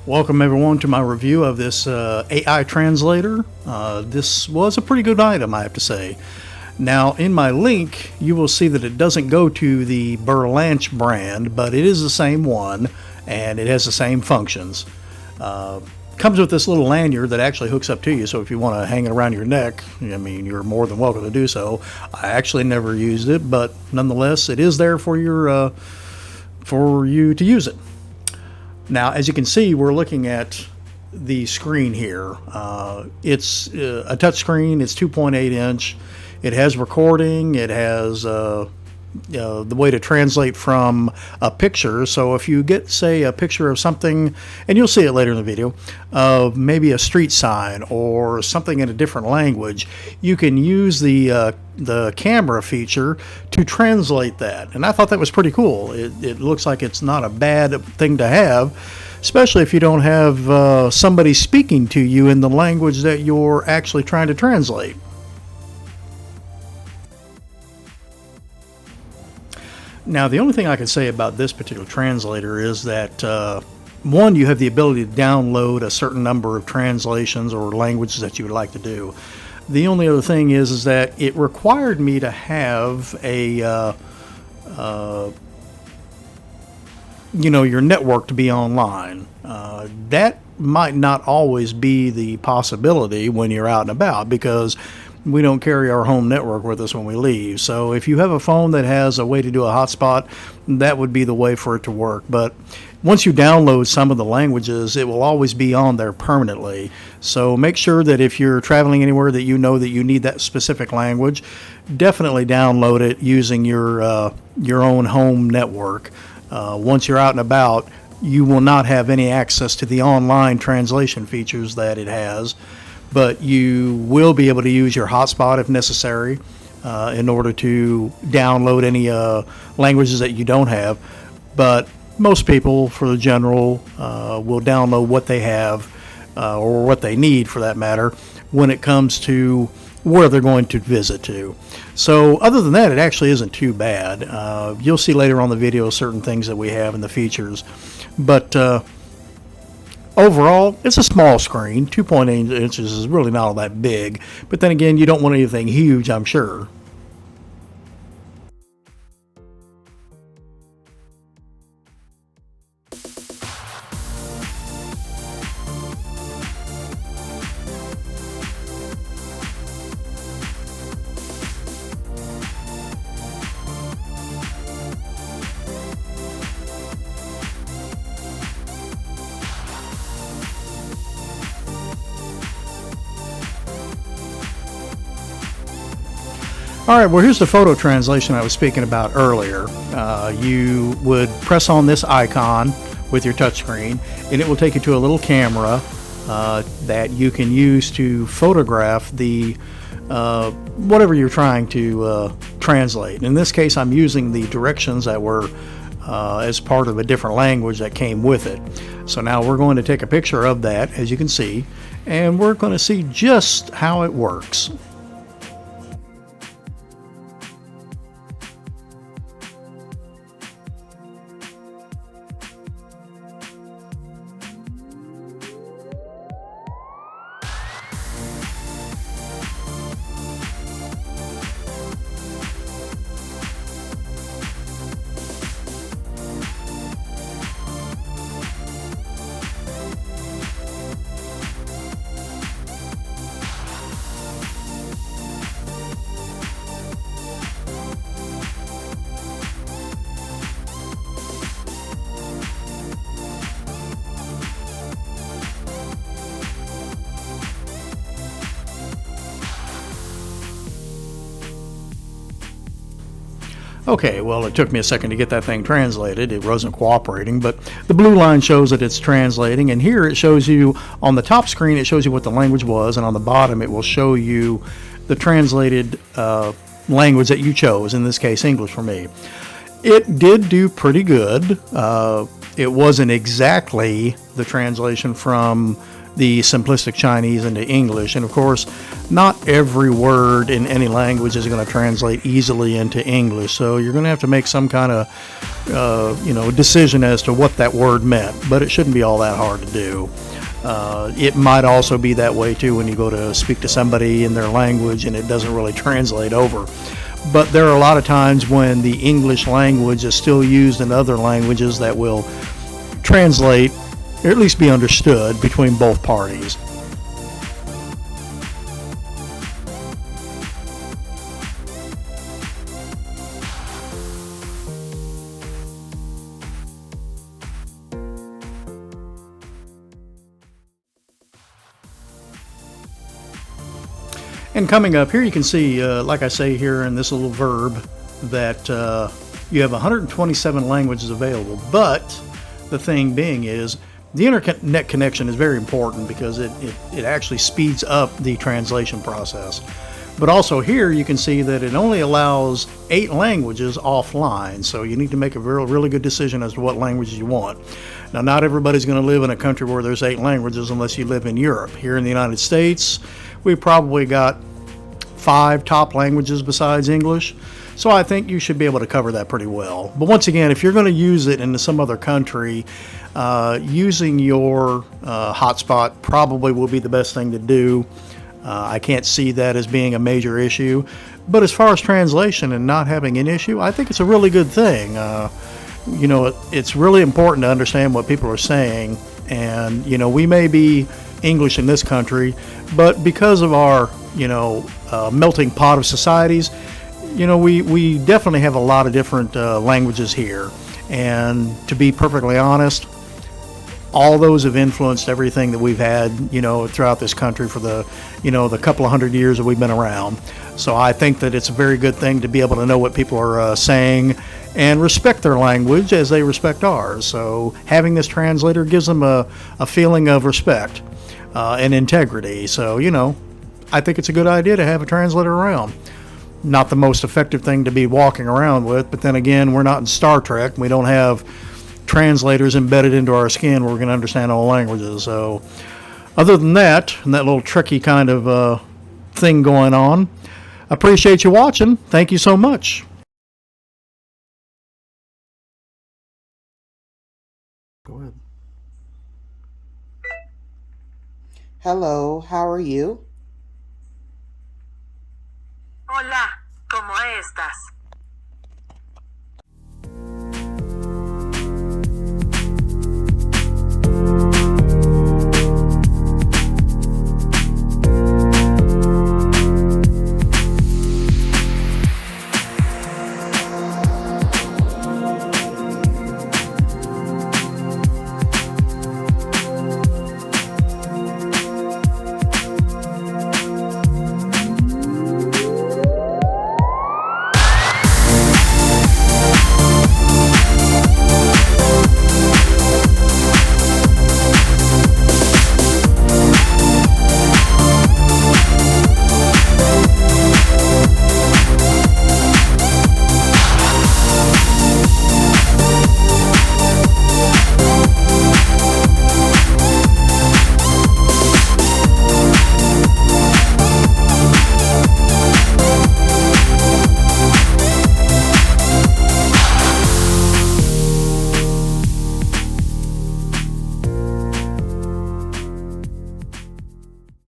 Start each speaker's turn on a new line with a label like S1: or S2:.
S1: Welcome everyone to my review of this AI translator. This was a pretty good item, I have to say. Now in my link you will see that it doesn't go to the Berlanche brand, but it is the same one and it has the same functions. Comes with this little lanyard that actually hooks up to you, so if you want to hang it around your neck, I mean, you're more than welcome to do so. I actually never used it, but nonetheless it is there for you to use it. Now, as you can see, we're looking at the screen here. It's a touch screen. It's 2.8 inch. It has recording. It has the way to translate from a picture. So if you get, say, a picture of something, and you'll see it later in the video, of maybe a street sign or something in a different language, you can use the camera feature to translate that. And I thought that was pretty cool. It looks like it's not a bad thing to have, especially if you don't have somebody speaking to you in the language that you're actually trying to translate. Now, the only thing I can say about this particular translator is that, one, you have the ability to download a certain number of translations or languages that you would like to do. The only other thing is that it required me to have a, your network to be online. That might not always be the possibility when you're out and about, because we don't carry our home network with us when we leave. So if you have a phone that has a way to do a hotspot, that would be the way for it to work. But once you download some of the languages, it will always be on there permanently. So make sure that if you're traveling anywhere that you know that you need that specific language, definitely download it using your own home network. Once you're out and about, you will not have any access to the online translation features that it has, but you will be able to use your hotspot if necessary in order to download any languages that you don't have. But most people, for the general, will download what they have or what they need, for that matter, when it comes to where they're going to visit to. So other than that, it actually isn't too bad. You'll see later on the video certain things that we have in the features, but overall, it's a small screen. 2.8 inches is really not all that big, but then again, you don't want anything huge, I'm sure. Alright, well, here's the photo translation I was speaking about earlier. You would press on this icon with your touchscreen, and it will take you to a little camera that you can use to photograph the whatever you're trying to translate. In this case, I'm using the directions that were as part of a different language that came with it. So now we're going to take a picture of that, as you can see, and we're going to see just how it works. Okay, well, it took me a second to get that thing translated. It wasn't cooperating, but the blue line shows that it's translating, and here it shows you, on the top screen, it shows you what the language was, and on the bottom it will show you the translated language that you chose, in this case English for me. It did do pretty good. It wasn't exactly the translation from the simplistic Chinese into English. And of course, not every word in any language is going to translate easily into English. So you're going to have to make some kind of decision as to what that word meant. But it shouldn't be all that hard to do. It might also be that way too when you go to speak to somebody in their language and it doesn't really translate over. But there are a lot of times when the English language is still used in other languages that will translate, or at least be understood, between both parties. And coming up here, you can see, like I say here in this little verb, that you have 127 languages available. But the thing being is, the internet connection is very important because it actually speeds up the translation process. But also here, you can see that it only allows 8 languages offline. So you need to make a really good decision as to what languages you want. Now, not everybody's going to live in a country where there's 8 languages unless you live in Europe. Here in the United States, we've probably got 5 top languages besides English. So I think you should be able to cover that pretty well. But once again, if you're going to use it in some other country, using your hotspot probably will be the best thing to do. I can't see that as being a major issue. But as far as translation and not having an issue, I think it's a really good thing. It's really important to understand what people are saying. And, we may be English in this country, but because of our, melting pot of societies, we definitely have a lot of different languages here. And to be perfectly honest, all those have influenced everything that we've had, throughout this country for the couple of hundred years that we've been around. So I think that it's a very good thing to be able to know what people are saying and respect their language as they respect ours. So having this translator gives them a feeling of respect and integrity. So, I think it's a good idea to have a translator around. Not the most effective thing to be walking around with, but then again, we're not in Star Trek. We don't have translators embedded into our skin where we can understand all languages. So other than that, and that little tricky kind of thing going on, appreciate you watching. Thank you so much. Go ahead.
S2: Hello, how are you?
S3: Hola, ¿cómo estás?